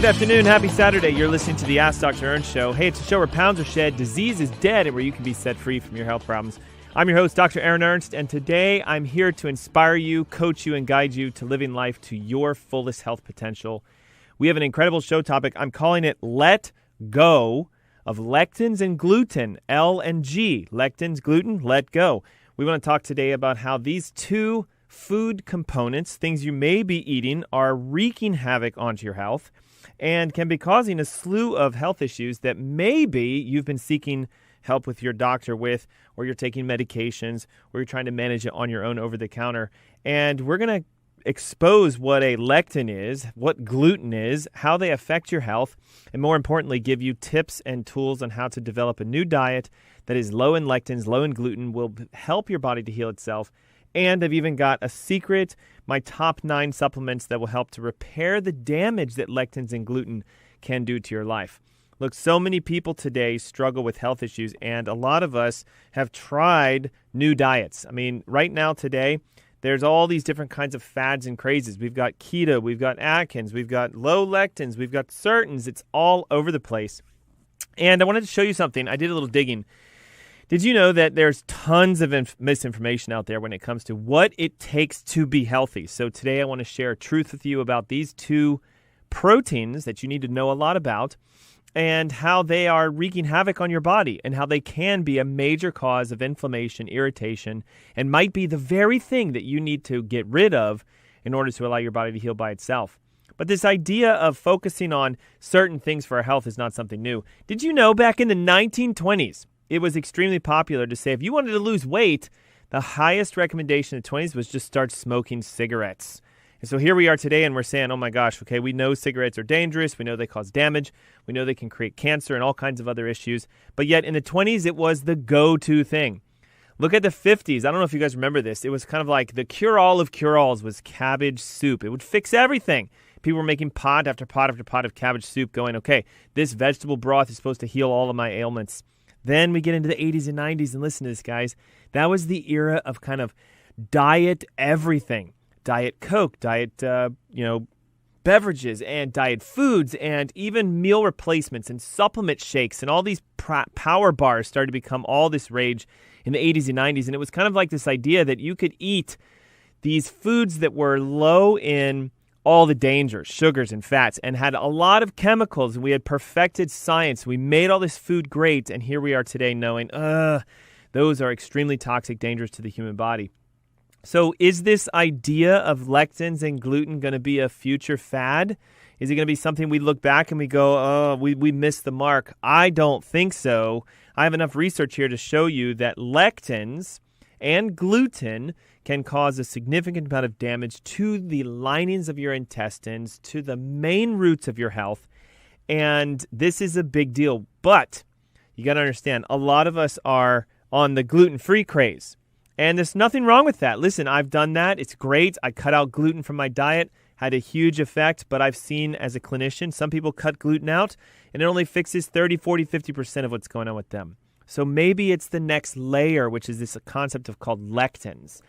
Good afternoon. Happy Saturday. You're listening to the Ask Dr. Ernst Show. Hey, it's a show where pounds are shed, disease is dead, and where you can be set free from your health problems. I'm your host, Dr. Aaron Ernst, and today I'm here to inspire you, coach you, and guide you to living life to your fullest health potential. We have an incredible show topic. I'm calling it Let Go of Lectins and Gluten, L and G. Lectins, gluten, let go. We want to talk today about how these two food components, things you may be eating, are wreaking havoc onto your health and can be causing a slew of health issues that maybe you've been seeking help with your doctor with, or you're taking medications, or you're trying to manage it on your own over the counter. And we're going to expose what a lectin is, what gluten is, how they affect your health, and more importantly, give you tips and tools on how to develop a new diet that is low in lectins, low in gluten, will help your body to heal itself. And I've even got a secret, my top 9 supplements that will help to repair the damage that lectins and gluten can do to your life. Look, so many people today struggle with health issues, and a lot of us have tried new diets. I mean, right now today, there's all these different kinds of fads and crazes. We've got keto, we've got Atkins, we've got low lectins, we've got certains. It's all over the place. And I wanted to show you something. I did a little digging. Did you know that there's tons of misinformation out there when it comes to what it takes to be healthy? So today I want to share truth with you about these two proteins that you need to know a lot about and how they are wreaking havoc on your body and how they can be a major cause of inflammation, irritation, and might be the very thing that you need to get rid of in order to allow your body to heal by itself. But this idea of focusing on certain things for our health is not something new. Did you know back in the 1920s, it was extremely popular to say if you wanted to lose weight, the highest recommendation in the 20s was just start smoking cigarettes. And so here we are today, and we're saying, oh my gosh, okay, we know cigarettes are dangerous. We know they cause damage. We know they can create cancer and all kinds of other issues. But yet in the 20s, it was the go-to thing. Look at the 50s. I don't know if you guys remember this. It was kind of like the cure-all of cure-alls was cabbage soup. It would fix everything. People were making pot after pot after pot of cabbage soup going, okay, this vegetable broth is supposed to heal all of my ailments. Then we get into the 80s and 90s, and listen to this, guys. That was the era of kind of diet everything. Diet Coke, diet, beverages, and diet foods, and even meal replacements and supplement shakes, and all these power bars started to become all this rage in the 80s and 90s. And it was kind of like this idea that you could eat these foods that were low in all the dangers, sugars and fats, and had a lot of chemicals. We had perfected science. We made all this food great, and here we are today knowing, those are extremely toxic, dangerous to the human body. So is this idea of lectins and gluten going to be a future fad? Is it going to be something we look back and we go, oh, we missed the mark? I don't think so. I have enough research here to show you that lectins and gluten can cause a significant amount of damage to the linings of your intestines, to the main roots of your health. And this is a big deal. But you got to understand, a lot of us are on the gluten-free craze. And there's nothing wrong with that. Listen, I've done that. It's great. I cut out gluten from my diet, had a huge effect. But I've seen as a clinician, some people cut gluten out, and it only fixes 30, 40, 50% of what's going on with them. So maybe it's the next layer, which is this concept of called lectins.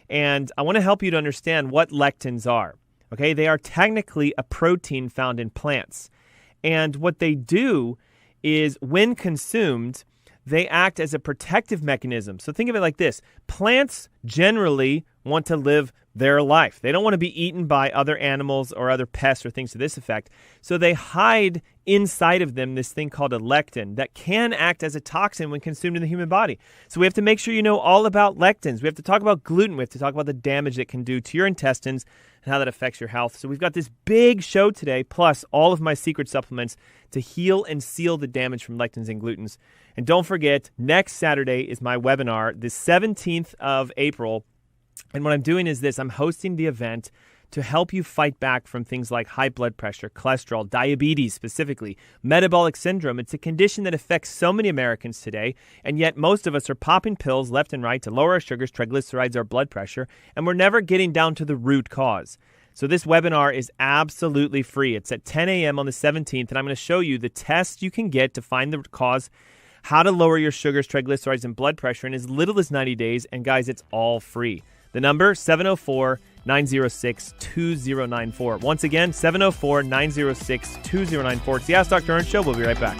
And I want to help you to understand what lectins are. Okay, they are technically a protein found in plants. And what they do is when consumed, they act as a protective mechanism. So think of it like this. Plants generally want to live their life. They don't want to be eaten by other animals or other pests or things to this effect. So they hide inside of them this thing called a lectin that can act as a toxin when consumed in the human body. So we have to make sure you know all about lectins. We have to talk about gluten. We have to talk about the damage it can do to your intestines and how that affects your health. So we've got this big show today, plus all of my secret supplements to heal and seal the damage from lectins and glutens. And don't forget, next Saturday is my webinar, the 17th of April. And what I'm doing is this. I'm hosting the event to help you fight back from things like high blood pressure, cholesterol, diabetes specifically, metabolic syndrome. It's a condition that affects so many Americans today, and yet most of us are popping pills left and right to lower our sugars, triglycerides, our blood pressure, and we're never getting down to the root cause. So this webinar is absolutely free. It's at 10 a.m. on the 17th, and I'm going to show you the tests you can get to find the cause, how to lower your sugars, triglycerides, and blood pressure in as little as 90 days. And guys, it's all free. The number, 704 704-906-2094. Once again, 704-906-2094. It's the Ask Dr. Ernst Show. We'll be right back.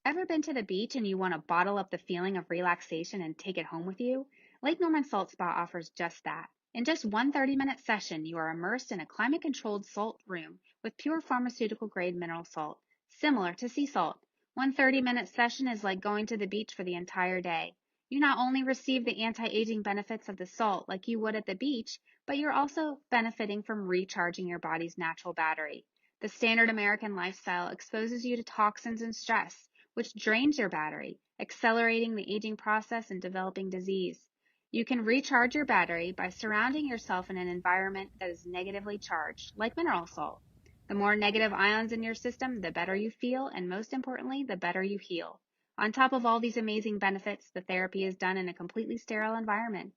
Ever been to the beach and you want to bottle up the feeling of relaxation and take it home with you? Lake Norman Salt Spa offers just that. In just one 30-minute session, you are immersed in a climate-controlled salt room with pure pharmaceutical-grade mineral salt, similar to sea salt. One 30-minute session is like going to the beach for the entire day. You not only receive the anti-aging benefits of the salt like you would at the beach, but you're also benefiting from recharging your body's natural battery. The standard American lifestyle exposes you to toxins and stress, which drains your battery, accelerating the aging process and developing disease. You can recharge your battery by surrounding yourself in an environment that is negatively charged, like mineral salt. The more negative ions in your system, the better you feel, and most importantly, the better you heal. On top of all these amazing benefits, the therapy is done in a completely sterile environment.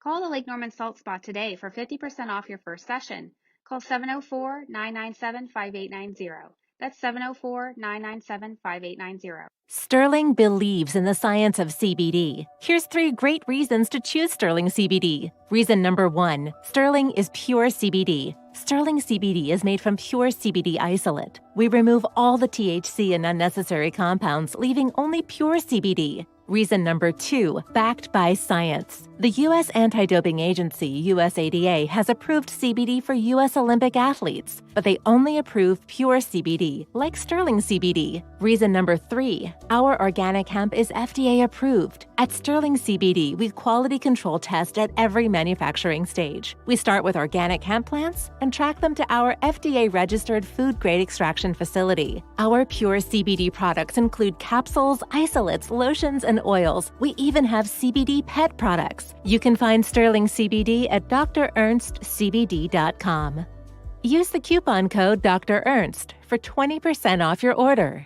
Call the Lake Norman Salt Spa today for 50% off your first session. Call 704-997-5890. That's 704-997-5890. Sterling believes in the science of CBD. Here's 3 great reasons to choose Sterling CBD. Reason number 1, Sterling is pure CBD. Sterling CBD is made from pure CBD isolate. We remove all the THC and unnecessary compounds, leaving only pure CBD. Reason number 2, backed by science. The U.S. Anti-Doping Agency, USADA, has approved CBD for U.S. Olympic athletes, but they only approve pure CBD, like Sterling CBD. Reason number 3, our organic hemp is FDA approved. At Sterling CBD, we quality control test at every manufacturing stage. We start with organic hemp plants and track them to our FDA-registered food-grade extraction facility. Our pure CBD products include capsules, isolates, lotions, and oils. We even have CBD pet products. You can find Sterling CBD at drernstscbd.com. Use the coupon code Dr. Ernst for 20% off your order.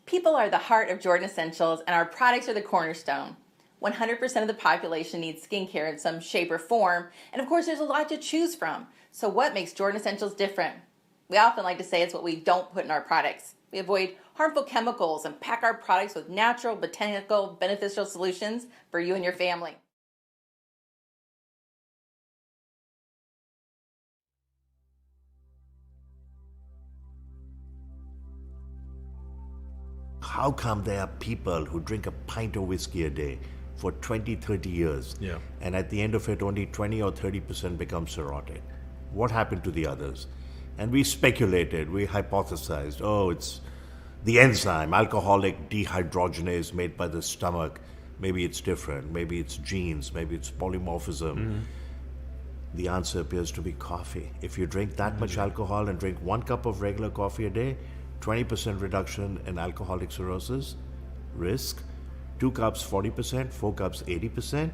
People are the heart of Jordan Essentials, and our products are the cornerstone. 100% of the population needs skincare in some shape or form, and of course there's a lot to choose from. So what makes Jordan Essentials different? We often like to say it's what we don't put in our products. We avoid harmful chemicals and pack our products with natural, botanical, beneficial solutions for you and your family. How come there are people who drink a pint of whiskey a day for 20, 30 years, and at the end of it only 20 or 30% become cirrhotic? What happened to the others? And we speculated, we hypothesized, it's the enzyme, alcoholic dehydrogenase made by the stomach. Maybe it's different, maybe it's genes, maybe it's polymorphism. Mm-hmm. The answer appears to be coffee. If you drink that much alcohol and drink 1 cup of regular coffee a day, 20% reduction in alcoholic cirrhosis risk, 2 cups 40%, 4 cups 80%.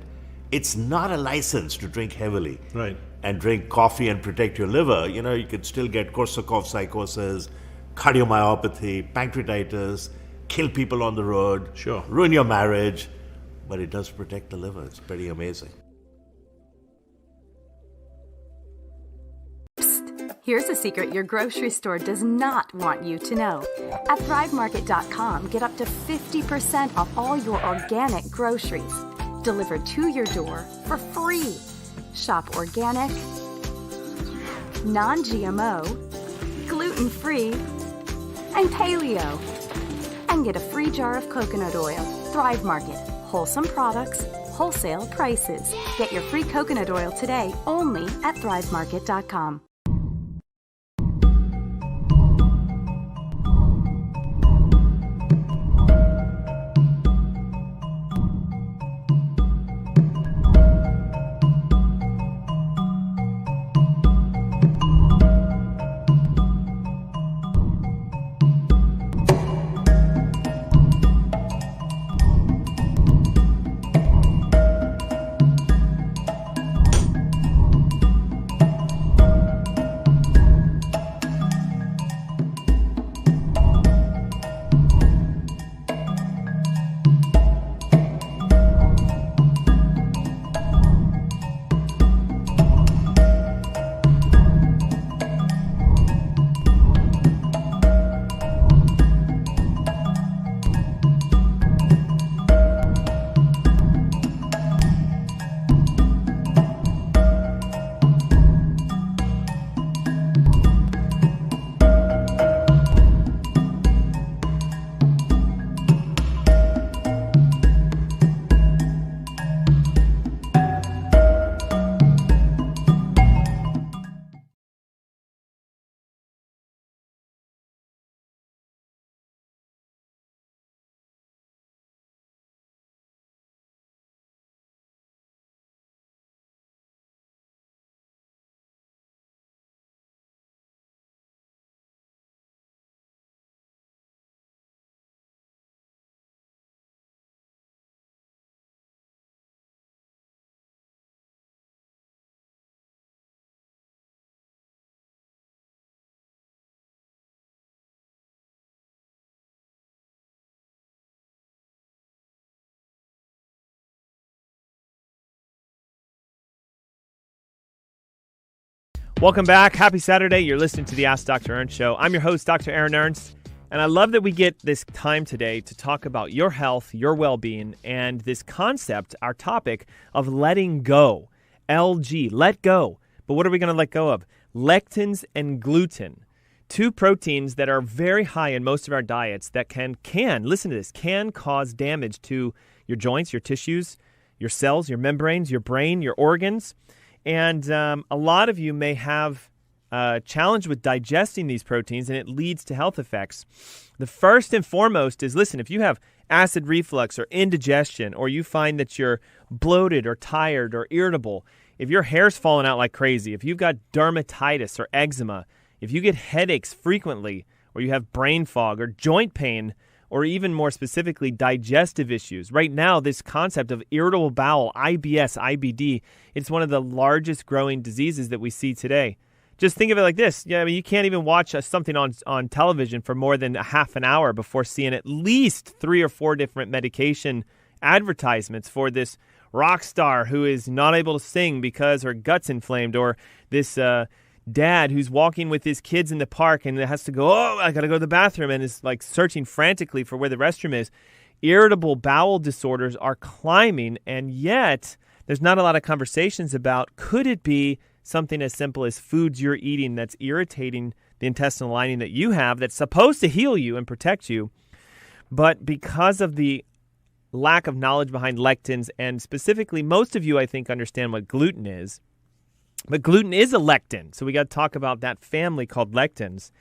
It's not a license to drink heavily, right? And drink coffee and protect your liver. You know, you could still get Korsakoff psychosis, cardiomyopathy, pancreatitis, kill people on the road, ruin your marriage, but it does protect the liver. It's pretty amazing. Here's a secret your grocery store does not want you to know. At ThriveMarket.com, get up to 50% off all your organic groceries, delivered to your door for free. Shop organic, non-GMO, gluten-free, and paleo. And get a free jar of coconut oil. Thrive Market. Wholesome products, wholesale prices. Get your free coconut oil today only at ThriveMarket.com. Welcome back. Happy Saturday. You're listening to the Ask Dr. Ernst Show. I'm your host, Dr. Aaron Ernst, and I love that we get this time today to talk about your health, your well-being, and this concept, our topic of letting go. LG, let go. But what are we going to let go of? Lectins and gluten, two proteins that are very high in most of our diets that can, listen to this, can cause damage to your joints, your tissues, your cells, your membranes, your brain, your organs. And a lot of you may have a challenge with digesting these proteins, and it leads to health effects. The first and foremost is, listen, if you have acid reflux or indigestion, or you find that you're bloated or tired or irritable, if your hair's falling out like crazy, if you've got dermatitis or eczema, if you get headaches frequently, or you have brain fog or joint pain, or even more specifically, digestive issues. Right now, this concept of irritable bowel, IBS, IBD, it's one of the largest growing diseases that we see today. Just think of it like this. Yeah, I mean, you can't even watch something on television for more than a half an hour before seeing at least 3 or 4 different medication advertisements for this rock star who is not able to sing because her gut's inflamed, or this dad who's walking with his kids in the park and has to go, I got to go to the bathroom, and is like searching frantically for where the restroom is. Irritable bowel disorders are climbing, and yet there's not a lot of conversations about, could it be something as simple as foods you're eating that's irritating the intestinal lining that you have that's supposed to heal you and protect you, but because of the lack of knowledge behind lectins, and specifically most of you, I think, understand what gluten is. But gluten is a lectin, so we got to talk about that family called lectins.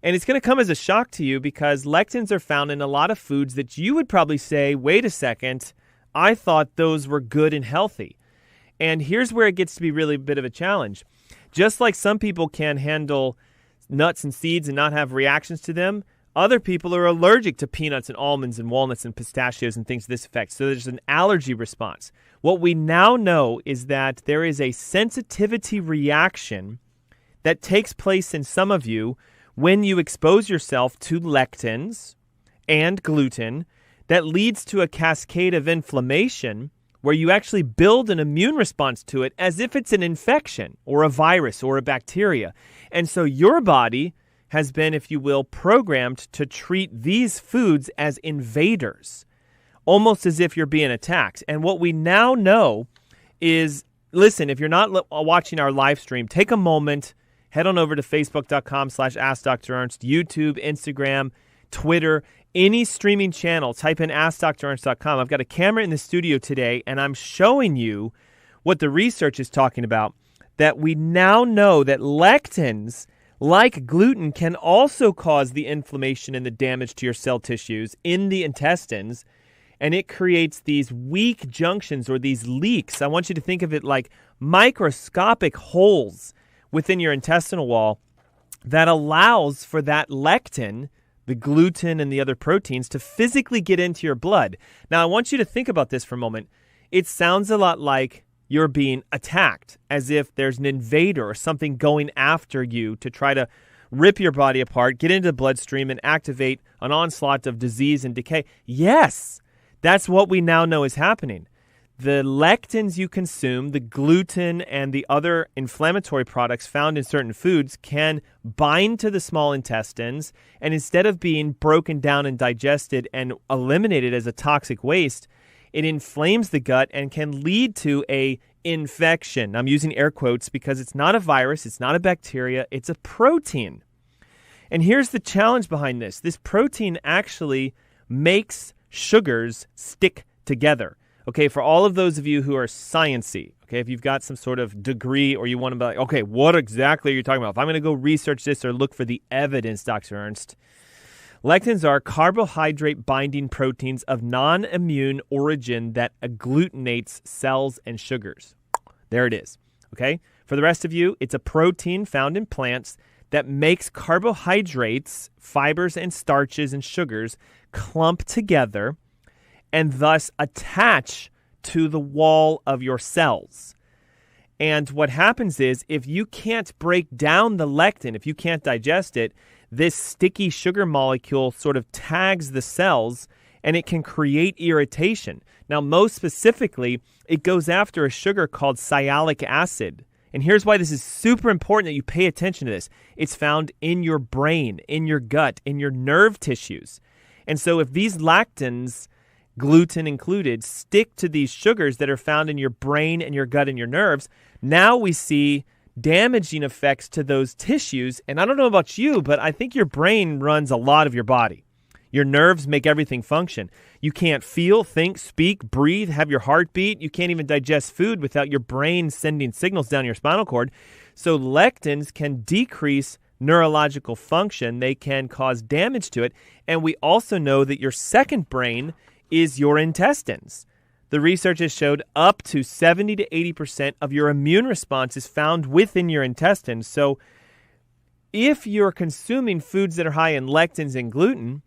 And it's going to come as a shock to you because lectins are found in a lot of foods that you would probably say, wait a second, I thought those were good and healthy. And here's where it gets to be really a bit of a challenge. Just like some people can handle nuts and seeds and not have reactions to them, other people are allergic to peanuts and almonds and walnuts and pistachios and things to this effect. So there's an allergy response. What we now know is that there is a sensitivity reaction that takes place in some of you when you expose yourself to lectins and gluten that leads to a cascade of inflammation where you actually build an immune response to it as if it's an infection or a virus or a bacteria. And so your body has been, if you will, programmed to treat these foods as invaders, almost as if you're being attacked. And what we now know is, listen, if you're not watching our live stream, take a moment, head on over to facebook.com/AskDrErnst, YouTube, Instagram, Twitter, any streaming channel, type in AskDrErnst.com. I've got a camera in the studio today, and I'm showing you what the research is talking about, that we now know that lectins, like gluten, can also cause the inflammation and the damage to your cell tissues in the intestines, and it creates these weak junctions or these leaks. I want you to think of it like microscopic holes within your intestinal wall that allows for that lectin, the gluten and the other proteins, to physically get into your blood. Now, I want you to think about this for a moment. It sounds a lot like you're being attacked, as if there's an invader or something going after you to try to rip your body apart, get into the bloodstream, and activate an onslaught of disease and decay. Yes, that's what we now know is happening. The lectins you consume, the gluten and the other inflammatory products found in certain foods, can bind to the small intestines, and instead of being broken down and digested and eliminated as a toxic waste, it inflames the gut and can lead to a infection. I'm using air quotes because it's not a virus, it's not a bacteria, it's a protein. And here's the challenge behind this. This protein actually makes sugars stick together. Okay, for all of those of you who are sciencey, okay, if you've got some sort of degree or you want to be like, okay, what exactly are you talking about? If I'm going to go research this or look for the evidence, Dr. Ernst, lectins are carbohydrate-binding proteins of non-immune origin that agglutinates cells and sugars. There it is, okay? For the rest of you, it's a protein found in plants that makes carbohydrates, fibers, and starches and sugars clump together and thus attach to the wall of your cells. And what happens is, if you can't break down the lectin, if you can't digest it, this sticky sugar molecule sort of tags the cells and it can create irritation. Now, most specifically, it goes after a sugar called sialic acid. And here's why this is super important that you pay attention to this. It's found in your brain, in your gut, in your nerve tissues. And so if these lectins, gluten included, stick to these sugars that are found in your brain and your gut and your nerves, now we see damaging effects to those tissues. And I don't know about you, but I think your brain runs a lot of your body. Your nerves make everything function. You can't feel, think, speak, breathe, have your heart beat. You can't even digest food without your brain sending signals down your spinal cord. So lectins can decrease neurological function. They can cause damage to it. And we also know that your second brain is your intestines. The research has showed up to 70 to 80% of your immune response is found within your intestines. So if you're consuming foods that are high in lectins and gluten,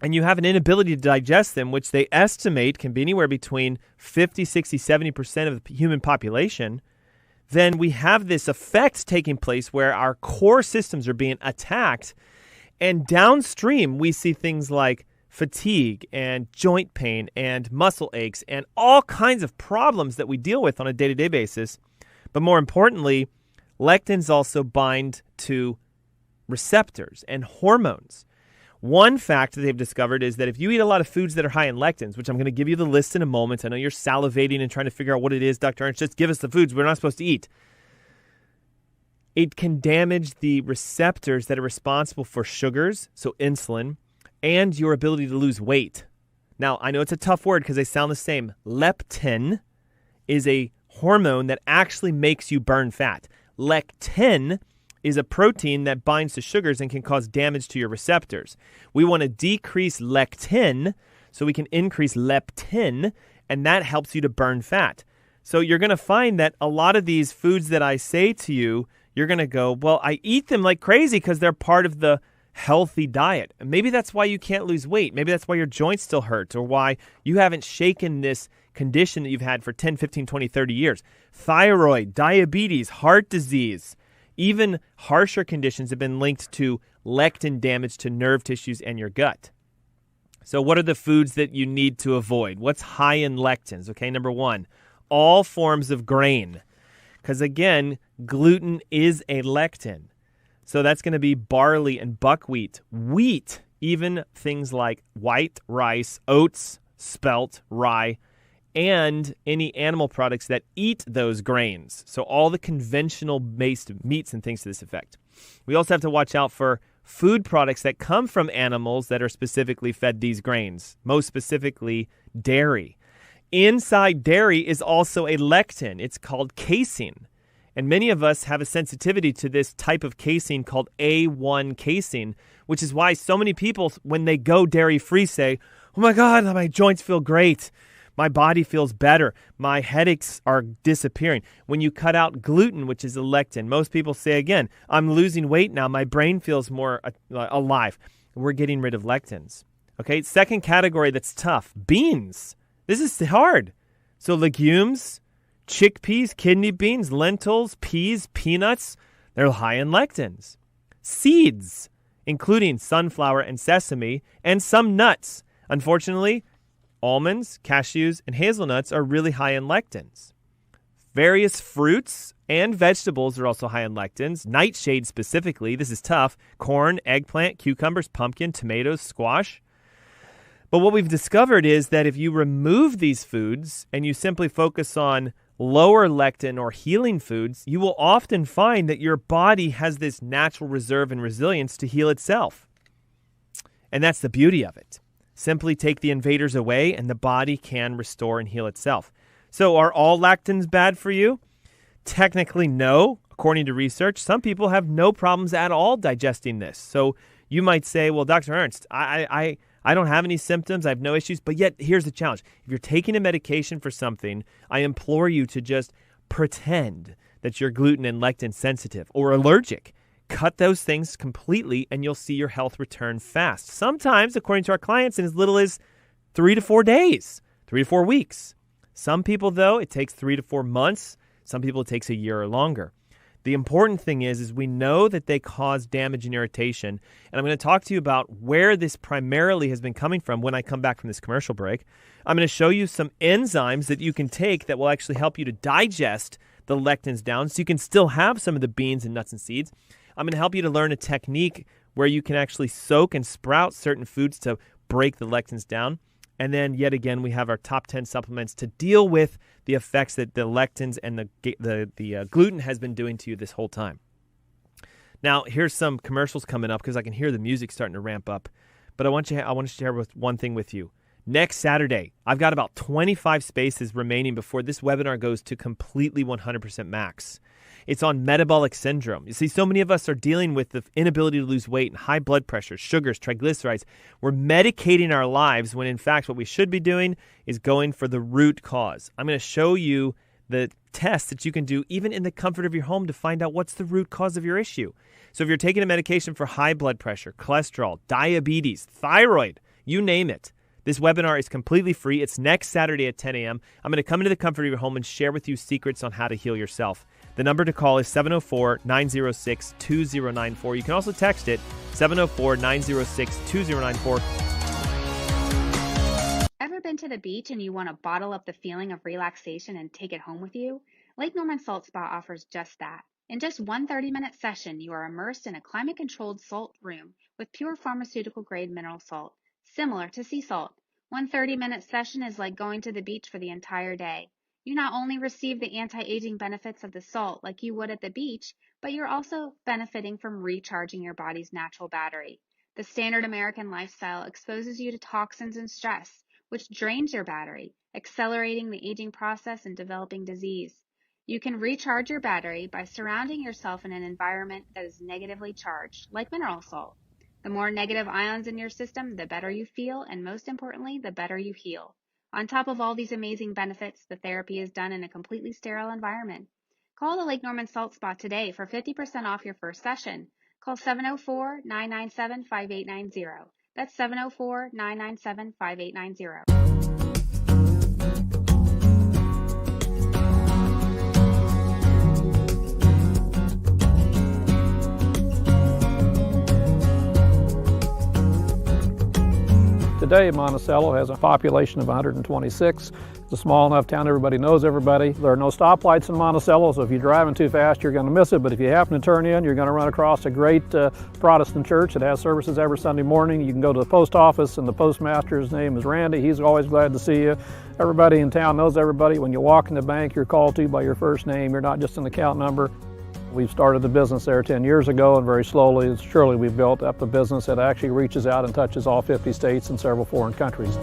and you have an inability to digest them, which they estimate can be anywhere between 50, 60, 70% of the human population, then we have this effect taking place where our core systems are being attacked. And downstream, we see things like fatigue and joint pain and muscle aches and all kinds of problems that we deal with on a day-to-day basis. But more importantly, lectins also bind to receptors and hormones. One fact that they've discovered is that if you eat a lot of foods that are high in lectins, which I'm going to give you the list in a moment. I know you're salivating and trying to figure out what it is, Dr. Ernst. Just give us the foods we're not supposed to eat. It can damage the receptors that are responsible for sugars, so insulin, and your ability to lose weight. Now, I know it's a tough word because they sound the same. Leptin is a hormone that actually makes you burn fat. Lectin is a protein that binds to sugars and can cause damage to your receptors. We want to decrease lectin so we can increase leptin, and that helps you to burn fat. So you're going to find that a lot of these foods that I say to you, you're going to go, well, I eat them like crazy because they're part of the healthy diet. And maybe that's why you can't lose weight. Maybe that's why your joints still hurt or why you haven't shaken this condition that you've had for 10, 15, 20, 30 years. Thyroid, diabetes, heart disease, even harsher conditions have been linked to lectin damage to nerve tissues and your gut. So what are the foods that you need to avoid? What's high in lectins? Okay, number one, all forms of grain. Because again, gluten is a lectin. So that's going to be barley and buckwheat, wheat, even things like white rice, oats, spelt, rye, and any animal products that eat those grains. So all the conventional-based meats and things to this effect. We also have to watch out for food products that come from animals that are specifically fed these grains, most specifically dairy. Inside dairy is also a lectin. It's called casein. And many of us have a sensitivity to this type of casein called A1 casein, which is why so many people, when they go dairy-free, say, oh my God, my joints feel great. My body feels better. My headaches are disappearing. When you cut out gluten, which is a lectin, most people say, again, I'm losing weight now. My brain feels more alive. We're getting rid of lectins. Okay, second category that's tough, beans. This is hard. So legumes, chickpeas, kidney beans, lentils, peas, peanuts, they're high in lectins. Seeds, including sunflower and sesame, and some nuts. Unfortunately, almonds, cashews, and hazelnuts are really high in lectins. Various fruits and vegetables are also high in lectins. Nightshade specifically, this is tough. Corn, eggplant, cucumbers, pumpkin, tomatoes, squash. But what we've discovered is that if you remove these foods and you simply focus on lower lectin or healing foods, you will often find that your body has this natural reserve and resilience to heal itself. And that's the beauty of it. Simply take the invaders away and the body can restore and heal itself. So are all lectins bad for you? Technically, no. According to research, some people have no problems at all digesting this. So you might say, well, Dr. Ernst, I don't have any symptoms. I have no issues. But yet, here's the challenge. If you're taking a medication for something, I implore you to just pretend that you're gluten and lectin sensitive or allergic. Cut those things completely, and you'll see your health return fast. Sometimes, according to our clients, in as little as 3 to 4 days, 3 to 4 weeks. Some people, though, it takes 3 to 4 months. Some people, it takes a year or longer. The important thing is we know that they cause damage and irritation. And I'm going to talk to you about where this primarily has been coming from when I come back from this commercial break. I'm going to show you some enzymes that you can take that will actually help you to digest the lectins down so you can still have some of the beans and nuts and seeds. I'm going to help you to learn a technique where you can actually soak and sprout certain foods to break the lectins down. And then yet again, we have our top 10 supplements to deal with the effects that the lectins and the gluten has been doing to you this whole time. Now, here's some commercials coming up because I can hear the music starting to ramp up. But I want to share one thing with you. Next Saturday, I've got about 25 spaces remaining before this webinar goes to completely 100% max. It's on metabolic syndrome. You see, so many of us are dealing with the inability to lose weight and high blood pressure, sugars, triglycerides. We're medicating our lives when, in fact, what we should be doing is going for the root cause. I'm going to show you the tests that you can do even in the comfort of your home to find out what's the root cause of your issue. So if you're taking a medication for high blood pressure, cholesterol, diabetes, thyroid, you name it, this webinar is completely free. It's next Saturday at 10 a.m. I'm going to come into the comfort of your home and share with you secrets on how to heal yourself. The number to call is 704-906-2094. You can also text it, 704-906-2094. Ever been to the beach and you want to bottle up the feeling of relaxation and take it home with you? Lake Norman Salt Spa offers just that. In just one 30-minute session, you are immersed in a climate-controlled salt room with pure pharmaceutical-grade mineral salt, similar to sea salt. One 30-minute session is like going to the beach for the entire day. You not only receive the anti-aging benefits of the salt like you would at the beach, but you're also benefiting from recharging your body's natural battery. The standard American lifestyle exposes you to toxins and stress, which drains your battery, accelerating the aging process and developing disease. You can recharge your battery by surrounding yourself in an environment that is negatively charged, like mineral salt. The more negative ions in your system, the better you feel, and most importantly, the better you heal. On top of all these amazing benefits, the therapy is done in a completely sterile environment. Call the Lake Norman Salt Spa today for 50% off your first session. Call 704-997-5890. That's 704-997-5890. Today, Monticello has a population of 126. It's a small enough town, everybody knows everybody. There are no stoplights in Monticello, so if you're driving too fast, you're going to miss it. But if you happen to turn in, you're going to run across a great Protestant church that has services every Sunday morning. You can go to the post office, and the postmaster's name is Randy. He's always glad to see you. Everybody in town knows everybody. When you walk in the bank, you're called to by your first name. You're not just an account number. We've started the business there 10 years ago, and very slowly and surely we've built up a business that actually reaches out and touches all 50 states and several foreign countries.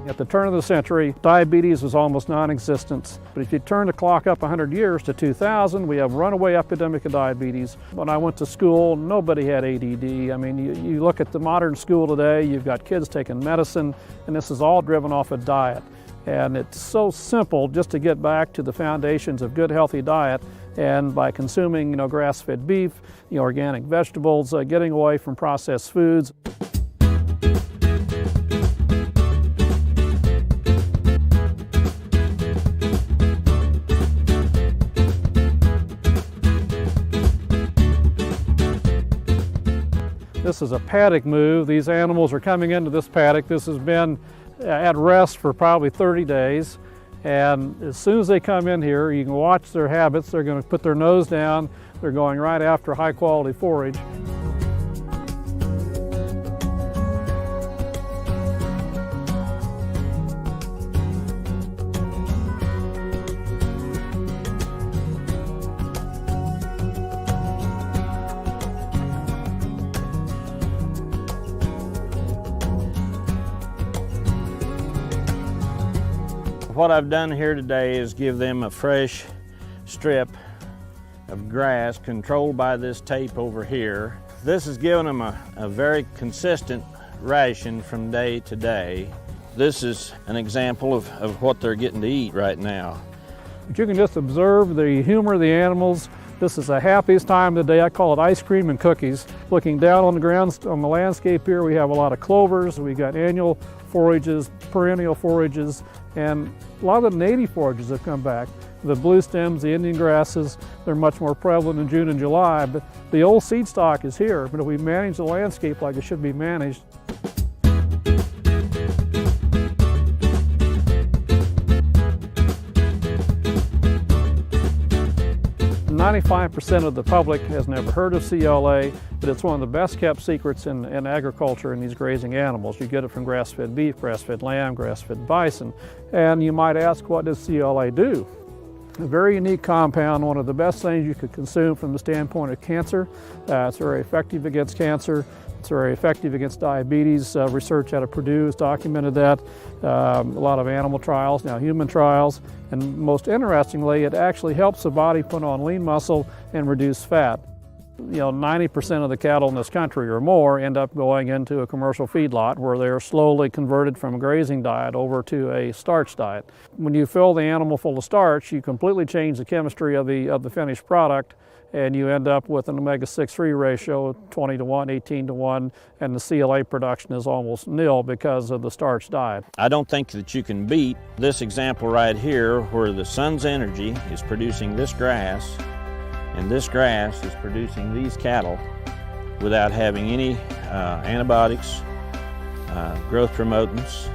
At the turn of the century, diabetes was almost non-existent. But if you turn the clock up 100 years to 2000, we have runaway epidemic of diabetes. When I went to school, nobody had ADD. I mean, you look at the modern school today, you've got kids taking medicine, and this is all driven off a diet. And it's so simple just to get back to the foundations of good, healthy diet, and by consuming, grass-fed beef, organic vegetables, getting away from processed foods. This is a paddock move. These animals are coming into this paddock. This has been at rest for probably 30 days, and as soon as they come in here, you can watch their habits. They're going to put their nose down. They're going right after high quality forage. What I've done here today is give them a fresh strip of grass controlled by this tape over here. This has given them a very consistent ration from day to day. This is an example of what they're getting to eat right now. But you can just observe the humor of the animals. This is the happiest time of the day. I call it ice cream and cookies. Looking down on the ground, on the landscape here, we have a lot of clovers. We've got annual forages, perennial forages, and a lot of the native forages have come back. The blue stems, the Indian grasses, they're much more prevalent in June and July, but the old seed stock is here. But if we manage the landscape like it should be managed, 25% of the public has never heard of CLA, but it's one of the best kept secrets in agriculture in these grazing animals. You get it from grass-fed beef, grass-fed lamb, grass-fed bison. And you might ask, what does CLA do? A very unique compound, one of the best things you could consume from the standpoint of cancer. It's very effective against cancer. It's very effective against diabetes. Research out of Purdue has documented that. A lot of animal trials, now human trials. And most interestingly, it actually helps the body put on lean muscle and reduce fat. 90% of the cattle in this country or more end up going into a commercial feedlot where they're slowly converted from a grazing diet over to a starch diet. When you fill the animal full of starch, you completely change the chemistry of the finished product, and you end up with an omega-6-3 ratio 20-1, 18-1, and the CLA production is almost nil because of the starch diet. I don't think that you can beat this example right here where the sun's energy is producing this grass, and this grass is producing these cattle without having any antibiotics, growth promotants,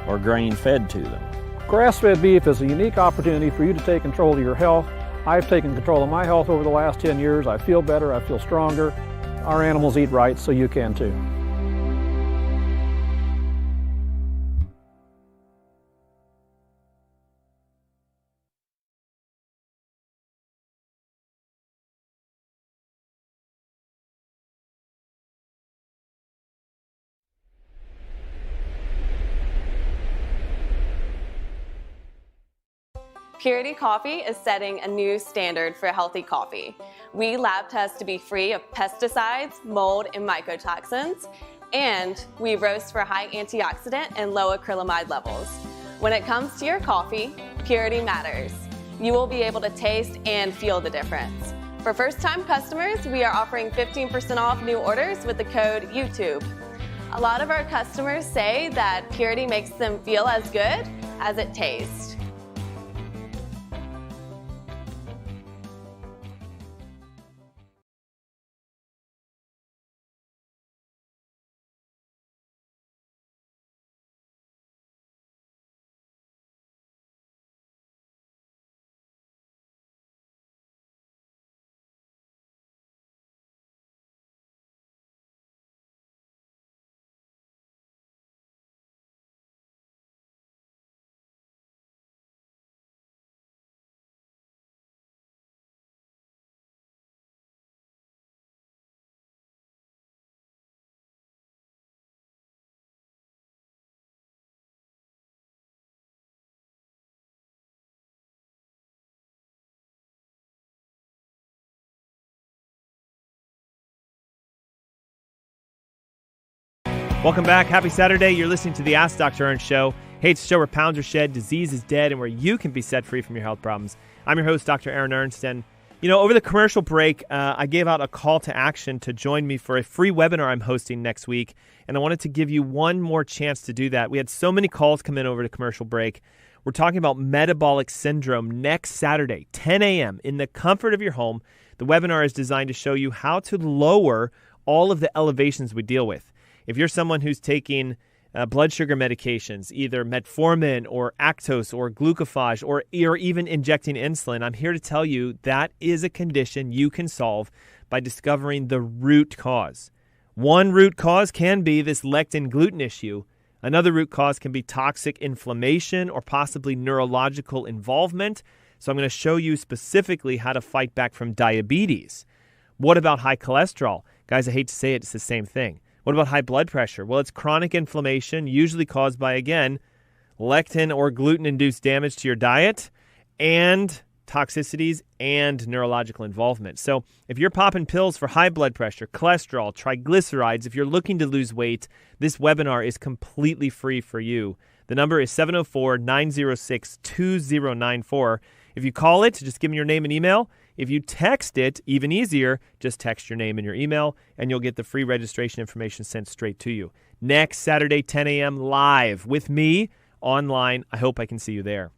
or grain fed to them. Grass-fed beef is a unique opportunity for you to take control of your health. I've taken control of my health over the last 10 years. I feel better, I feel stronger. Our animals eat right, so you can too. Purity Coffee is setting a new standard for healthy coffee. We lab test to be free of pesticides, mold, and mycotoxins, and we roast for high antioxidant and low acrylamide levels. When it comes to your coffee, purity matters. You will be able to taste and feel the difference. For first-time customers, we are offering 15% off new orders with the code YouTube. A lot of our customers say that purity makes them feel as good as it tastes. Welcome back. Happy Saturday. You're listening to the Ask Dr. Ernst Show. Hey, it's a show where pounds are shed, disease is dead, and where you can be set free from your health problems. I'm your host, Dr. Aaron Ernst, and over the commercial break, I gave out a call to action to join me for a free webinar I'm hosting next week, and I wanted to give you one more chance to do that. We had so many calls come in over the commercial break. We're talking about metabolic syndrome next Saturday, 10 a.m. in the comfort of your home. The webinar is designed to show you how to lower all of the elevations we deal with. If you're someone who's taking blood sugar medications, either metformin or Actos or glucophage or even injecting insulin, I'm here to tell you that is a condition you can solve by discovering the root cause. One root cause can be this lectin gluten issue. Another root cause can be toxic inflammation or possibly neurological involvement. So I'm going to show you specifically how to fight back from diabetes. What about high cholesterol? Guys, I hate to say it, it's the same thing. What about high blood pressure? Well, it's chronic inflammation, usually caused by, again, lectin or gluten-induced damage to your diet and toxicities and neurological involvement. So if you're popping pills for high blood pressure, cholesterol, triglycerides, if you're looking to lose weight, this webinar is completely free for you. The number is 704-906-2094. If you call it, just give me your name and email. If you text it, even easier, just text your name and your email, and you'll get the free registration information sent straight to you. Next Saturday, 10 a.m. live with me online. I hope I can see you there.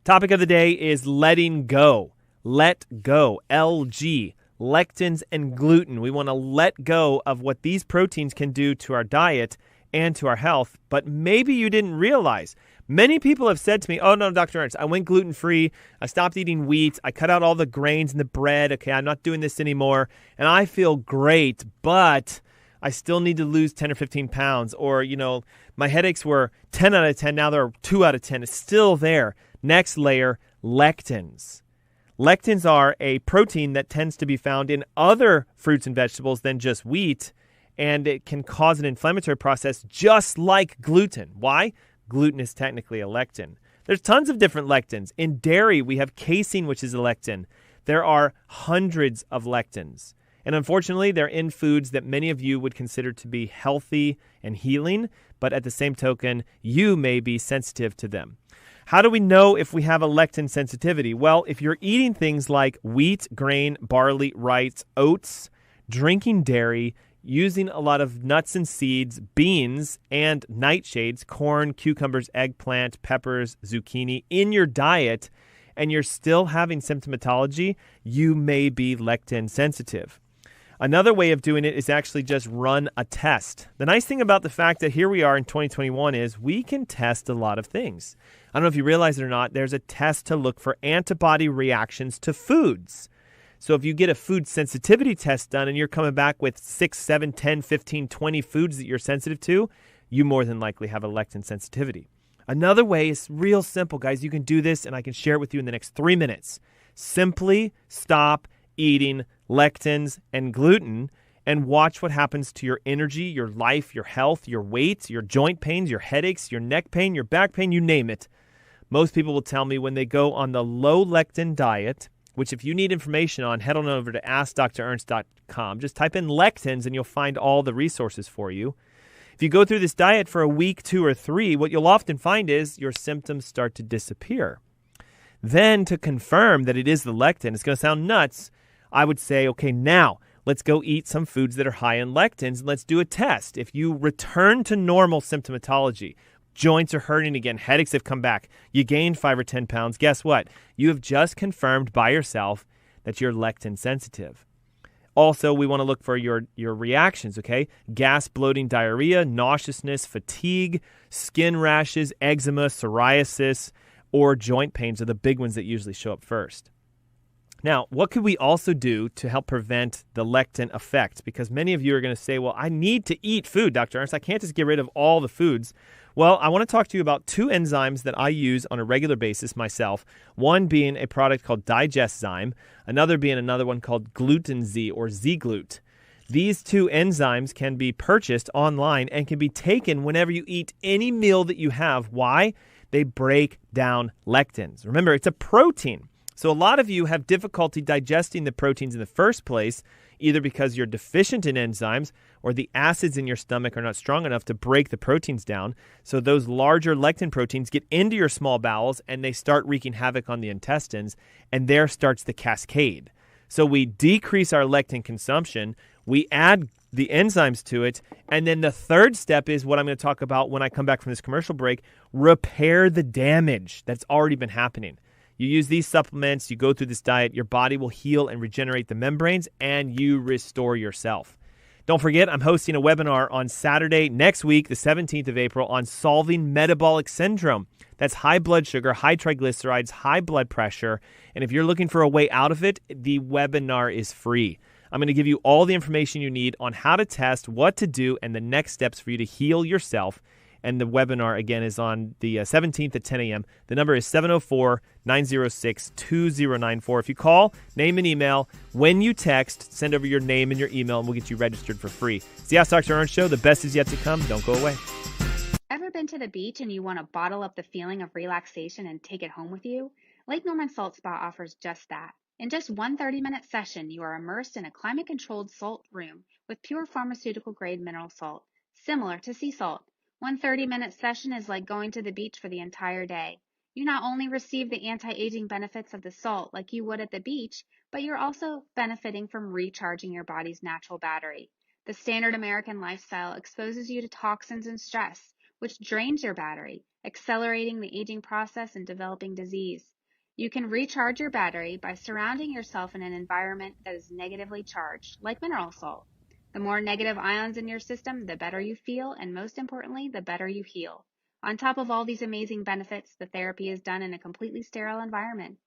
Topic of the day is letting go. Let go. LG. Lectins and gluten. We want to let go of what these proteins can do to our diet and to our health, but maybe you didn't realize Many people have said to me, oh, no, Dr. Ernst, I went gluten-free. I stopped eating wheat. I cut out all the grains and the bread. Okay, I'm not doing this anymore. And I feel great, but I still need to lose 10 or 15 pounds. Or, my headaches were 10 out of 10. Now they're 2 out of 10. It's still there. Next layer, lectins. Lectins are a protein that tends to be found in other fruits and vegetables than just wheat, and it can cause an inflammatory process just like gluten. Why? Gluten is technically a lectin. There's tons of different lectins. In dairy, we have casein, which is a lectin. There are hundreds of lectins. And unfortunately, they're in foods that many of you would consider to be healthy and healing, but at the same token, you may be sensitive to them. How do we know if we have a lectin sensitivity? Well, if you're eating things like wheat, grain, barley, rice, oats, drinking dairy, using a lot of nuts and seeds, beans, and nightshades, corn, cucumbers, eggplant, peppers, zucchini in your diet, and you're still having symptomatology, you may be lectin sensitive. Another way of doing it is actually just run a test. The nice thing about the fact that here we are in 2021 is we can test a lot of things. I don't know if you realize it or not, there's a test to look for antibody reactions to foods. So if you get a food sensitivity test done and you're coming back with 6, 7, 10, 15, 20 foods that you're sensitive to, you more than likely have a lectin sensitivity. Another way is real simple, guys. You can do this, and I can share it with you in the next 3 minutes. Simply stop eating lectins and gluten and watch what happens to your energy, your life, your health, your weight, your joint pains, your headaches, your neck pain, your back pain, you name it. Most people will tell me when they go on the low lectin diet, which if you need information on, head on over to AskDrErnst.com. Just type in lectins and you'll find all the resources for you. If you go through this diet for a week, 2, or 3, what you'll often find is your symptoms start to disappear. Then to confirm that it is the lectin, it's going to sound nuts, I would say, okay, now let's go eat some foods that are high in lectins and let's do a test. If you return to normal symptomatology, joints are hurting again, headaches have come back, you gained 5 or 10 pounds, guess what? You have just confirmed by yourself that you're lectin sensitive. Also, we want to look for your reactions, okay? Gas, bloating, diarrhea, nauseousness, fatigue, skin rashes, eczema, psoriasis, or joint pains are the big ones that usually show up first. Now, what could we also do to help prevent the lectin effect? Because many of you are going to say, well, I need to eat food, Dr. Ernst. I can't just get rid of all the foods. Well, I want to talk to you about 2 enzymes that I use on a regular basis myself, one being a product called DigestZyme, another being another one called Gluten Is or Z-Glute. These 2 enzymes can be purchased online and can be taken whenever you eat any meal that you have. Why? They break down lectins. Remember, it's a protein. So a lot of you have difficulty digesting the proteins in the first place, either because you're deficient in enzymes or the acids in your stomach are not strong enough to break the proteins down. So those larger lectin proteins get into your small bowels and they start wreaking havoc on the intestines, and there starts the cascade. So we decrease our lectin consumption, we add the enzymes to it, and then the third step is what I'm going to talk about when I come back from this commercial break: repair the damage that's already been happening. You use these supplements, you go through this diet, your body will heal and regenerate the membranes, and you restore yourself. Don't forget, I'm hosting a webinar on Saturday next week, the 17th of April, on solving metabolic syndrome. That's high blood sugar, high triglycerides, high blood pressure. And if you're looking for a way out of it, the webinar is free. I'm going to give you all the information you need on how to test, what to do, and the next steps for you to heal yourself. And the webinar, again, is on the 17th at 10 a.m. The number is 704-906-2094. If you call, name and email, when you text, send over your name and your email, and we'll get you registered for free. It's the Ask Dr. Ernst Show. The best is yet to come. Don't go away. Ever been to the beach and you want to bottle up the feeling of relaxation and take it home with you? Lake Norman Salt Spa offers just that. In just one 30-minute session, you are immersed in a climate-controlled salt room with pure pharmaceutical-grade mineral salt, similar to sea salt. One 30-minute session is like going to the beach for the entire day. You not only receive the anti-aging benefits of the salt like you would at the beach, but you're also benefiting from recharging your body's natural battery. The standard American lifestyle exposes you to toxins and stress, which drains your battery, accelerating the aging process and developing disease. You can recharge your battery by surrounding yourself in an environment that is negatively charged, like mineral salt. The more negative ions in your system, the better you feel, and most importantly, the better you heal. On top of all these amazing benefits, the therapy is done in a completely sterile environment.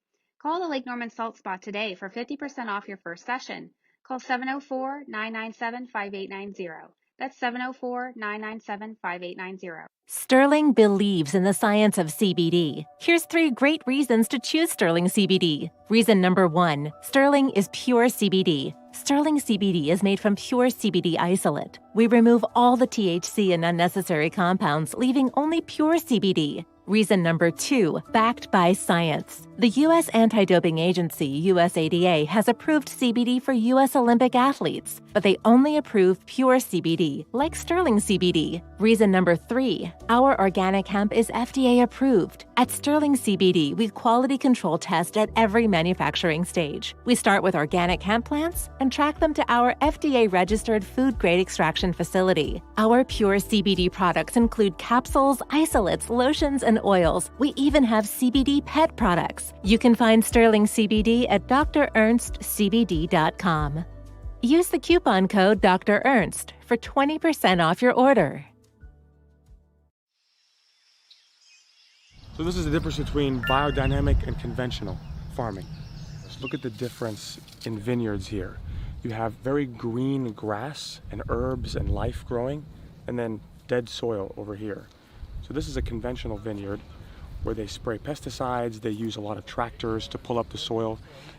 Call the Lake Norman Salt Spa today for 50% off your first session. Call 704-997-5890. That's 704-997-5890. Sterling believes in the science of CBD. Here's 3 great reasons to choose Sterling CBD. Reason number 1, Sterling is pure CBD. Sterling CBD is made from pure CBD isolate. We remove all the THC and unnecessary compounds, leaving only pure CBD. Reason number 2, backed by science. The U.S. Anti-Doping Agency, USADA, has approved CBD for U.S. Olympic athletes, but they only approve pure CBD, like Sterling CBD. Reason number 3, our organic hemp is FDA approved. At Sterling CBD, we quality control test at every manufacturing stage. We start with organic hemp plants and track them to our FDA-registered food-grade extraction facility. Our pure CBD products include capsules, isolates, lotions, and oils. We even have CBD pet products. You can find Sterling CBD at drernstscbd.com. Use the coupon code Dr. Ernst for 20% off your order. So this is the difference between biodynamic and conventional farming. Look at the difference in vineyards here. You have very green grass and herbs and life growing, and then dead soil over here. So this is a conventional vineyard where they spray pesticides, they use a lot of tractors to pull up the soil.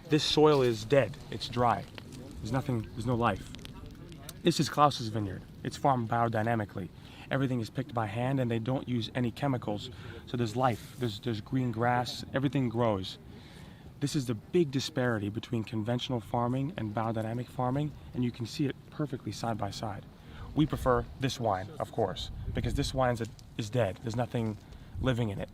This soil is dead, it's dry. There's no life. This is Klaus's vineyard. It's farmed biodynamically. Everything is picked by hand and they don't use any chemicals. So there's life, there's green grass, everything grows. This is the big disparity between conventional farming and biodynamic farming, and you can see it perfectly side by side. We prefer this wine, of course, because this wine is dead. There's nothing living in it.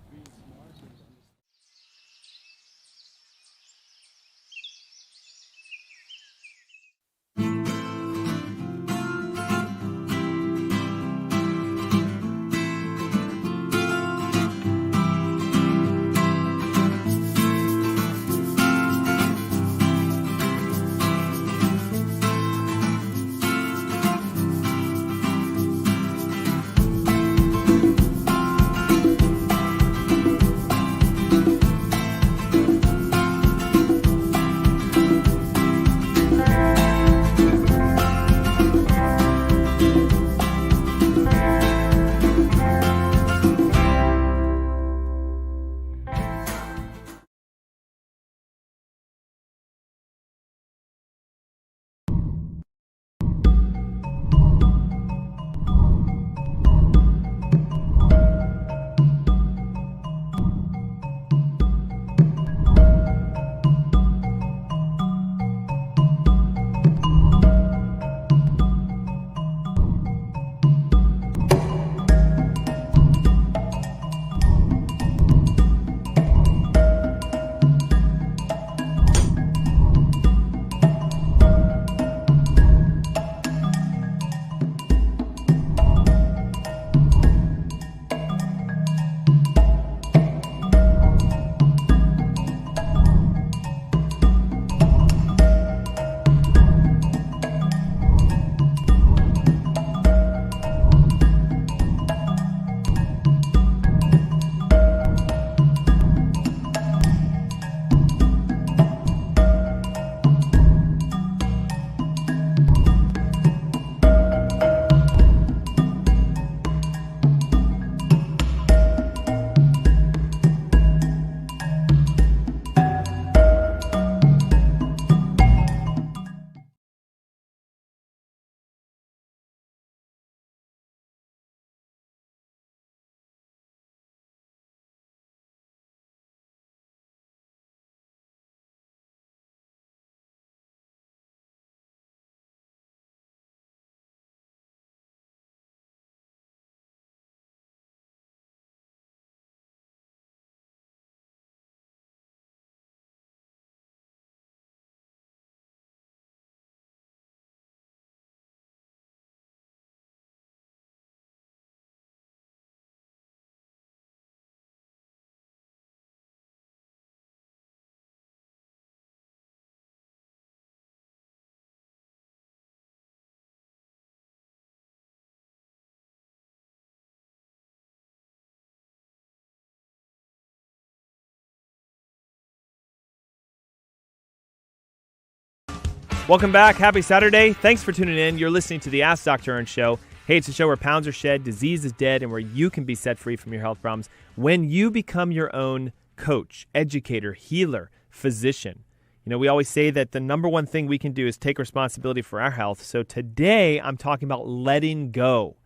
Welcome back. Happy Saturday. Thanks for tuning in. You're listening to the Ask Dr. Ernst Show. Hey, it's a show where pounds are shed, disease is dead, and where you can be set free from your health problems when you become your own coach, educator, healer, physician. You know, we always say that the number one thing we can do is take responsibility for our health. So today I'm talking about letting go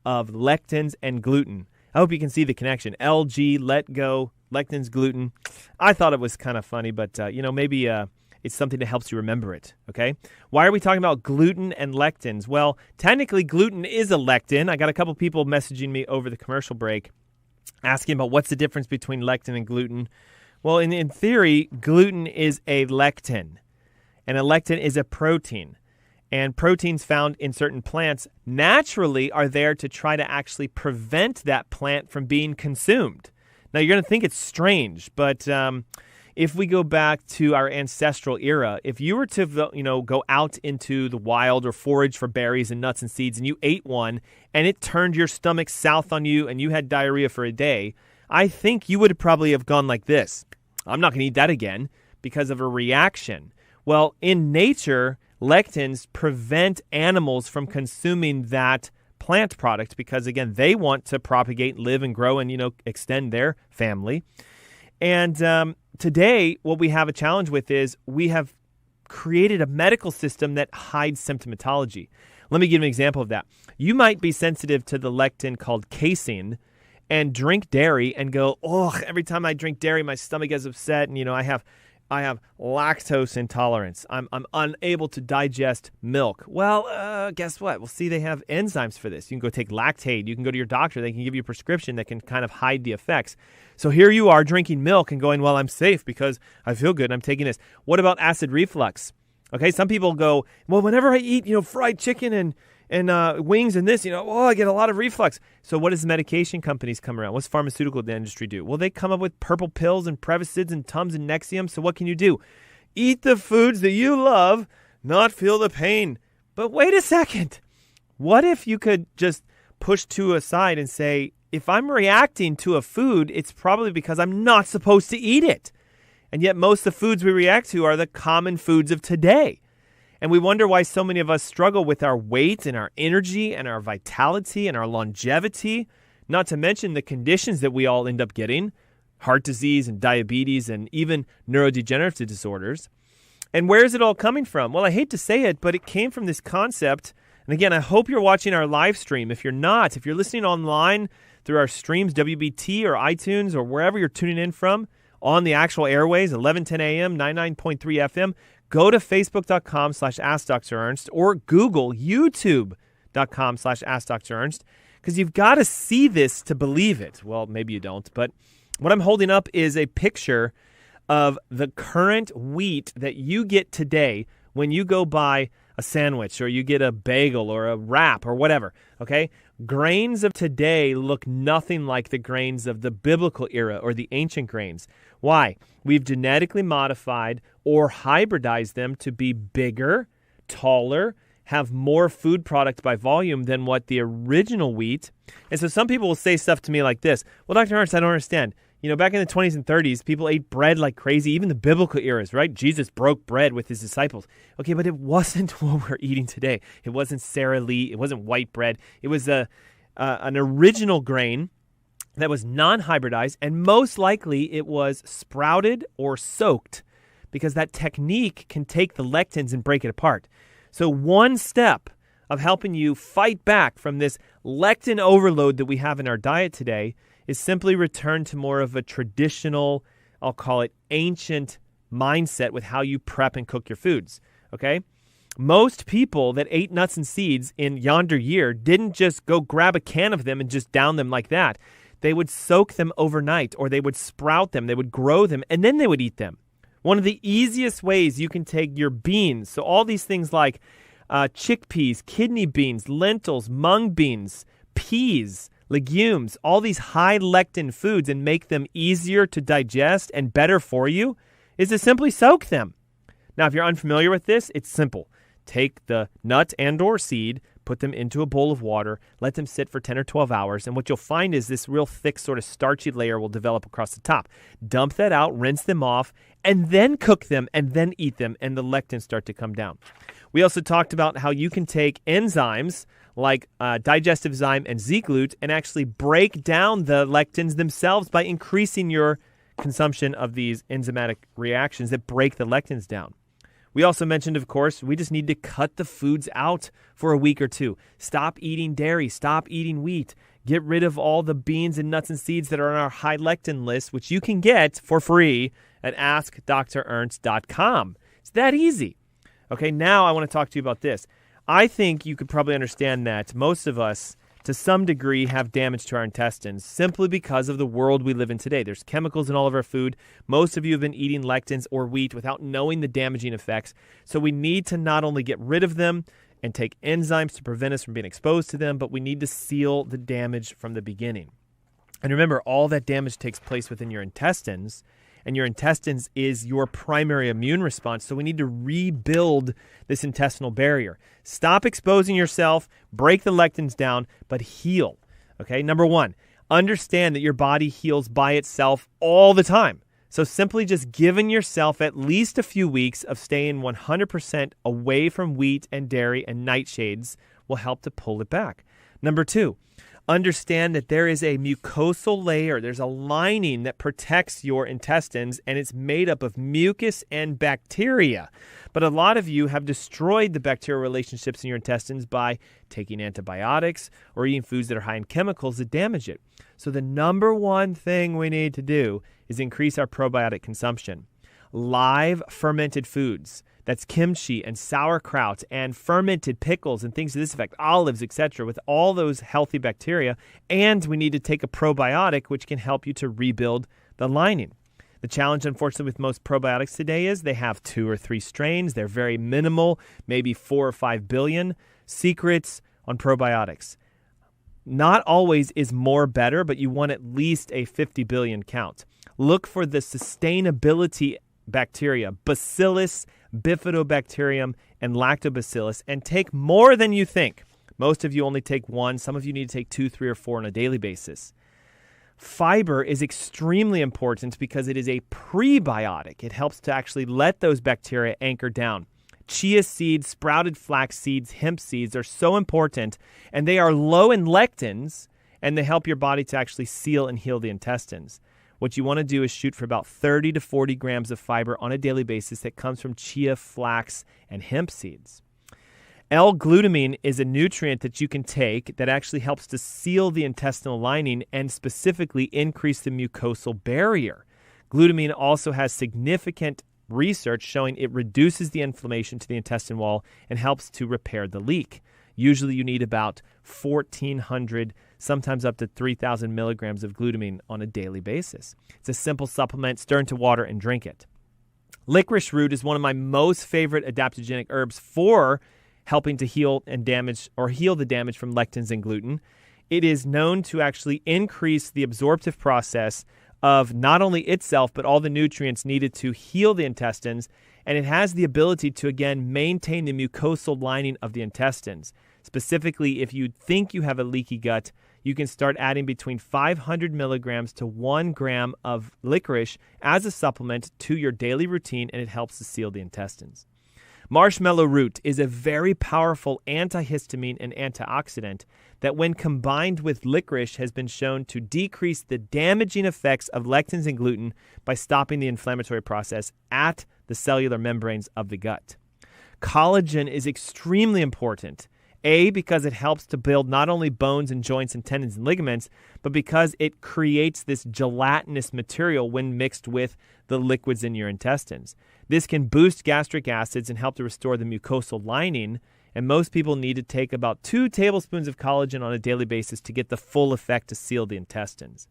of lectins and gluten. I hope you can see the connection. LG, let go, lectins, gluten. I thought it was kind of funny, but, maybe it's something that helps you remember it, okay? Why are we talking about gluten and lectins? Well, technically, gluten is a lectin. I got a couple people messaging me over the commercial break asking about what's the difference between lectin and gluten. Well, in theory, gluten is a lectin, and a lectin is a protein. And proteins found in certain plants naturally are there to try to actually prevent that plant from being consumed. Now, you're going to think it's strange, but if we go back to our ancestral era, if you were to go out into the wild or forage for berries and nuts and seeds and you ate one and it turned your stomach south on you and you had diarrhea for a day, I think you would probably have gone like this. I'm not going to eat that again because of a reaction. Well, in nature, lectins prevent animals from consuming that plant product because, again, they want to propagate, live, and grow and, extend their family. And today, what we have a challenge with is we have created a medical system that hides symptomatology. Let me give an example of that. You might be sensitive to the lectin called casein and drink dairy and go, every time I drink dairy, my stomach gets upset, and I have lactose intolerance. I'm unable to digest milk. Well, guess what? Well, see, they have enzymes for this. You can go take Lactaid. You can go to your doctor. They can give you a prescription that can kind of hide the effects. So here you are drinking milk and going, well, I'm safe because I feel good and I'm taking this. What about acid reflux? Okay, some people go, well, whenever I eat, fried chicken and wings and this, I get a lot of reflux. So what does the medication companies come around? What's pharmaceutical industry do? Well, they come up with purple pills and Prevacid and Tums and Nexium. So what can you do? Eat the foods that you love, not feel the pain. But wait a second. What if you could just push two aside and say, if I'm reacting to a food, it's probably because I'm not supposed to eat it. And yet most of the foods we react to are the common foods of today. And we wonder why so many of us struggle with our weight and our energy and our vitality and our longevity, not to mention the conditions that we all end up getting, heart disease and diabetes and even neurodegenerative disorders. And where is it all coming from? Well, I hate to say it, but it came from this concept. And again, I hope you're watching our live stream. If you're not, if you're listening online through our streams, WBT or iTunes or wherever you're tuning in from, on the actual airways, 1110 AM, 99.3 FM, go to facebook.com/AskDrErnst or Google youtube.com/AskDrErnst because you've got to see this to believe it. Well, maybe you don't, but what I'm holding up is a picture of the current wheat that you get today when you go buy a sandwich or you get a bagel or a wrap or whatever, okay? Grains of today look nothing like the grains of the biblical era or the ancient grains. Why? We've genetically modified or hybridized them to be bigger, taller, have more food product by volume than what the original wheat. And so some people will say stuff to me like this. Well, Dr. Ernst, I don't understand. Back in the 20s and 30s, people ate bread like crazy, even the biblical eras, right? Jesus broke bread with his disciples. Okay, but it wasn't what we're eating today. It wasn't Sara Lee. It wasn't white bread. It was an original grain that was non-hybridized, and most likely it was sprouted or soaked because that technique can take the lectins and break it apart. So one step of helping you fight back from this lectin overload that we have in our diet today is simply return to more of a traditional, I'll call it ancient mindset with how you prep and cook your foods, okay? Most people that ate nuts and seeds in yonder year didn't just go grab a can of them and just down them like that. They would soak them overnight, or they would sprout them, they would grow them, and then they would eat them. One of the easiest ways you can take your beans, so all these things like chickpeas, kidney beans, lentils, mung beans, peas, legumes, all these high lectin foods, and make them easier to digest and better for you, is to simply soak them. Now, if you're unfamiliar with this, it's simple. Take the nut and or seed, put them into a bowl of water, let them sit for 10 or 12 hours, and what you'll find is this real thick sort of starchy layer will develop across the top. Dump that out, rinse them off, and then cook them, and then eat them, and the lectins start to come down. We also talked about how you can take enzymes like digestive enzyme and Z-Glut and actually break down the lectins themselves by increasing your consumption of these enzymatic reactions that break the lectins down. We also mentioned, of course, we just need to cut the foods out for a week or two. Stop eating dairy. Stop eating wheat. Get rid of all the beans and nuts and seeds that are on our high lectin list, which you can get for free at AskDrErnst.com. It's that easy. Okay, now I want to talk to you about this. I think you could probably understand that most of us, to some degree, have damage to our intestines simply because of the world we live in today. There's chemicals in all of our food. Most of you have been eating lectins or wheat without knowing the damaging effects. So we need to not only get rid of them and take enzymes to prevent us from being exposed to them, but we need to seal the damage from the beginning. And remember, all that damage takes place within your intestines, and your intestines is your primary immune response. So we need to rebuild this intestinal barrier. Stop exposing yourself, break the lectins down, but heal. Okay, number one, understand that your body heals by itself all the time. So simply just giving yourself at least a few weeks of staying 100% away from wheat and dairy and nightshades will help to pull it back. Number two, understand that there is a mucosal layer. There's a lining that protects your intestines, and it's made up of mucus and bacteria. But a lot of you have destroyed the bacterial relationships in your intestines by taking antibiotics or eating foods that are high in chemicals that damage it. So the number one thing we need to do is increase our probiotic consumption. Live fermented foods. That's kimchi and sauerkraut and fermented pickles and things to this effect, olives, etc., with all those healthy bacteria. And we need to take a probiotic, which can help you to rebuild the lining. The challenge, unfortunately, with most probiotics today is they have 2 or 3 strains. They're very minimal, maybe 4 or 5 billion. Secrets on probiotics. Not always is more better, but you want at least a 50 billion count. Look for the sustainability bacteria, Bacillus, Bifidobacterium, and Lactobacillus, and take more than you think. Most of you only take 1. Some of you need to take 2, 3, or 4 on a daily basis. Fiber is extremely important because it is a prebiotic. It helps to actually let those bacteria anchor down. Chia seeds, sprouted flax seeds, hemp seeds are so important, and they are low in lectins, and they help your body to actually seal and heal the intestines. What you want to do is shoot for about 30 to 40 grams of fiber on a daily basis that comes from chia, flax, and hemp seeds. L-Glutamine is a nutrient that you can take that actually helps to seal the intestinal lining and specifically increase the mucosal barrier. Glutamine also has significant research showing it reduces the inflammation to the intestine wall and helps to repair the leak. Usually you need about 1,400, sometimes up to 3,000 milligrams of glutamine on a daily basis. It's a simple supplement. Stir into water and drink it. Licorice root is one of my most favorite adaptogenic herbs for helping to heal the damage from lectins and gluten. It is known to actually increase the absorptive process of not only itself, but all the nutrients needed to heal the intestines. And it has the ability to, again, maintain the mucosal lining of the intestines. Specifically, if you think you have a leaky gut, you can start adding between 500 milligrams to 1 gram of licorice as a supplement to your daily routine, and it helps to seal the intestines. Marshmallow root is a very powerful antihistamine and antioxidant that, when combined with licorice, has been shown to decrease the damaging effects of lectins and gluten by stopping the inflammatory process at the cellular membranes of the gut. Collagen is extremely important. A, because it helps to build not only bones and joints and tendons and ligaments, but because it creates this gelatinous material when mixed with the liquids in your intestines. This can boost gastric acids and help to restore the mucosal lining, and most people need to take about 2 tablespoons of collagen on a daily basis to get the full effect to seal the intestines.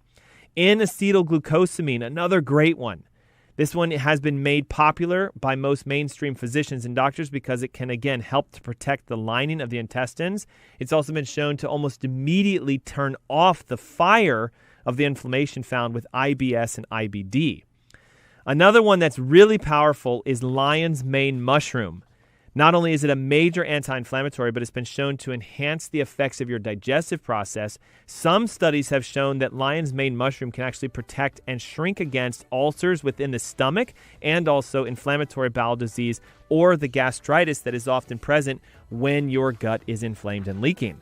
N-acetylglucosamine, another great one. This one has been made popular by most mainstream physicians and doctors because it can, again, help to protect the lining of the intestines. It's also been shown to almost immediately turn off the fire of the inflammation found with IBS and IBD. Another one that's really powerful is lion's mane mushroom. Not only is it a major anti-inflammatory, but it's been shown to enhance the effects of your digestive process. Some studies have shown that lion's mane mushroom can actually protect and shrink against ulcers within the stomach and also inflammatory bowel disease or the gastritis that is often present when your gut is inflamed and leaking.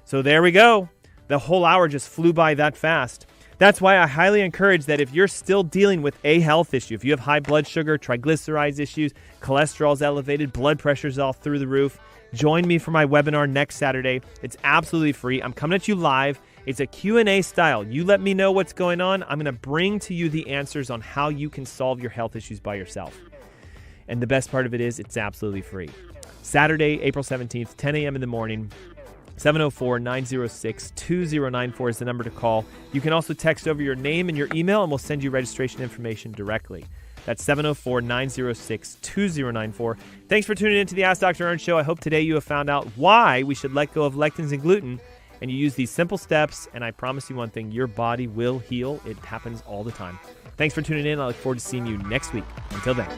So there we go. The whole hour just flew by that fast. That's why I highly encourage that if you're still dealing with a health issue, if you have high blood sugar, triglycerides issues, cholesterol's elevated, blood pressure's all through the roof, join me for my webinar next Saturday. It's absolutely free. I'm coming at you live. It's a Q&A style. You let me know what's going on. I'm going to bring to you the answers on how you can solve your health issues by yourself. And the best part of it is it's absolutely free. Saturday, April 17th, 10 a.m. in the morning. 704-906-2094 is the number to call. You can also text over your name and your email, and we'll send you registration information directly. That's 704-906-2094. Thanks for tuning in to the Ask Dr. Ernst Show. I hope today you have found out why we should let go of lectins and gluten, and you use these simple steps, and I promise you one thing, your body will heal. It happens all the time. Thanks for tuning in. I look forward to seeing you next week. Until then.